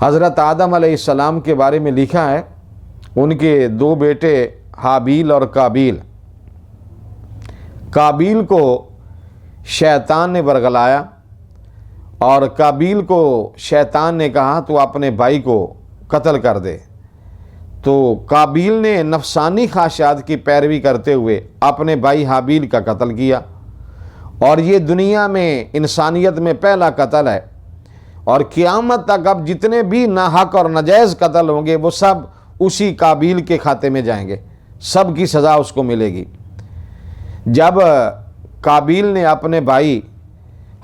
حضرت آدم علیہ السلام کے بارے میں لکھا ہے، ان کے دو بیٹے حابیل اور قابیل۔ قابیل کو شیطان نے ورگلایا اور قابیل کو شیطان نے کہا تو اپنے بھائی کو قتل کر دے، تو قابیل نے نفسانی خواہشات کی پیروی کرتے ہوئے اپنے بھائی حابیل کا قتل کیا، اور یہ دنیا میں انسانیت میں پہلا قتل ہے، اور قیامت تک اب جتنے بھی ناحق اور ناجائز قتل ہوں گے وہ سب اسی قابیل کے کھاتے میں جائیں گے، سب کی سزا اس کو ملے گی۔ جب قابیل نے اپنے بھائی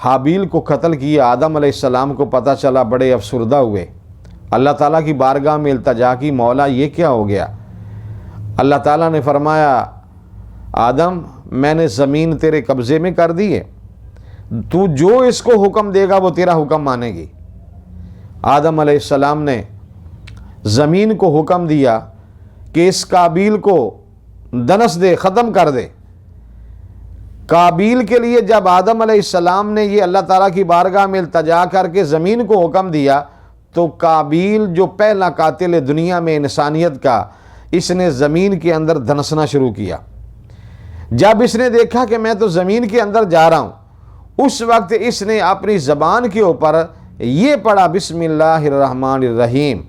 حابیل کو قتل کیا، آدم علیہ السلام کو پتہ چلا، بڑے افسردہ ہوئے، اللہ تعالیٰ کی بارگاہ میں التجا کی، مولا یہ کیا ہو گیا؟ اللہ تعالیٰ نے فرمایا، آدم میں نے زمین تیرے قبضے میں کر دی ہے، تو جو اس کو حکم دے گا وہ تیرا حکم مانے گی۔ آدم علیہ السلام نے زمین کو حکم دیا کہ اس قابیل کو دنس دے، ختم کر دے۔ قابیل کے لیے جب آدم علیہ السلام نے یہ اللہ تعالیٰ کی بارگاہ میں التجا کر کے زمین کو حکم دیا، تو قابیل جو پہلا قاتل ہے دنیا میں انسانیت کا، اس نے زمین کے اندر دھنسنا شروع کیا۔ جب اس نے دیکھا کہ میں تو زمین کے اندر جا رہا ہوں، اس وقت اس نے اپنی زبان کے اوپر یہ پڑھا بسم اللہ الرحمن الرحیم،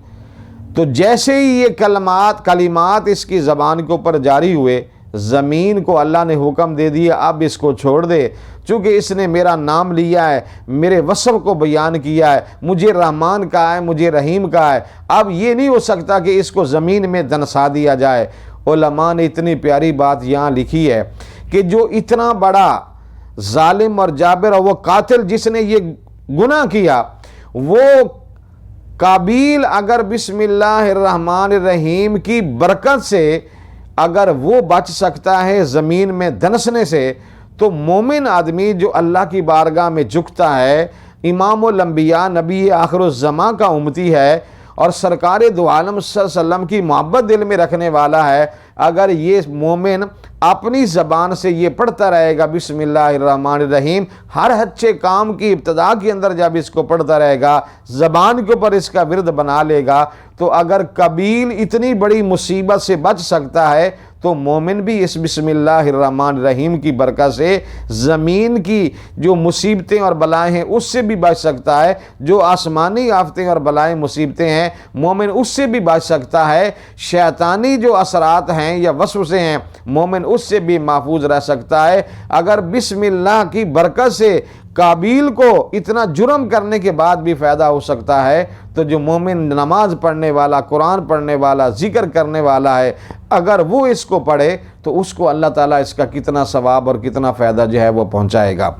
تو جیسے ہی یہ کلمات اس کی زبان کے اوپر جاری ہوئے، زمین کو اللہ نے حکم دے دیا اب اس کو چھوڑ دے، چونکہ اس نے میرا نام لیا ہے، میرے وصف کو بیان کیا ہے، مجھے رحمان کہا ہے، مجھے رحیم کہا ہے، اب یہ نہیں ہو سکتا کہ اس کو زمین میں دنسا دیا جائے۔ علماء نے اتنی پیاری بات یہاں لکھی ہے کہ جو اتنا بڑا ظالم اور جابر اور وہ قاتل جس نے یہ گناہ کیا، وہ قابیل اگر بسم اللہ الرحمن الرحیم کی برکت سے اگر وہ بچ سکتا ہے زمین میں دنسنے سے، تو مومن آدمی جو اللہ کی بارگاہ میں جھکتا ہے، امام الانبیاء نبی آخر الزماں کا امتی ہے اور سرکار دو عالم صلی اللہ علیہ وسلم کی محبت دل میں رکھنے والا ہے، اگر یہ مومن اپنی زبان سے یہ پڑھتا رہے گا بسم اللہ الرحمن الرحیم، ہر اچھے کام کی ابتدا کے اندر جب اس کو پڑھتا رہے گا، زبان کے اوپر اس کا ورد بنا لے گا، تو اگر قابیل اتنی بڑی مصیبت سے بچ سکتا ہے تو مومن بھی اس بسم اللہ الرحمن الرحیم کی برکت سے زمین کی جو مصیبتیں اور بلائیں ہیں اس سے بھی بچ سکتا ہے، جو آسمانی آفتیں اور بلائیں مصیبتیں ہیں مومن اس سے بھی بچ سکتا ہے، شیطانی جو اثرات ہیں یا وسوسے ہیں مومن اس سے بھی محفوظ رہ سکتا ہے۔ اگر بسم اللہ کی برکت سے قابیل کو اتنا جرم کرنے کے بعد بھی فائدہ ہو سکتا ہے، تو جو مومن نماز پڑھنے والا، قرآن پڑھنے والا، ذکر کرنے والا ہے، اگر وہ اس کو پڑھے تو اس کو اللہ تعالیٰ اس کا کتنا ثواب اور کتنا فائدہ جو ہے وہ پہنچائے گا۔